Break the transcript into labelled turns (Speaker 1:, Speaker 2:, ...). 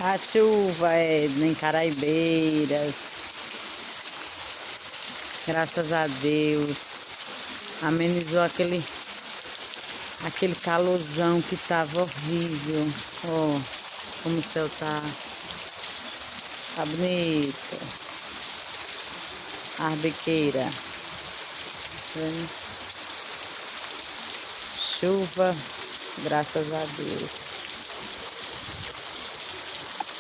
Speaker 1: A chuva é em Caraibeiras. Graças a Deus. Amenizou aquele calorzão que tava horrível. Ó, como o céu tá bonito. Arbequeira. Vendo? Chuva, graças a Deus.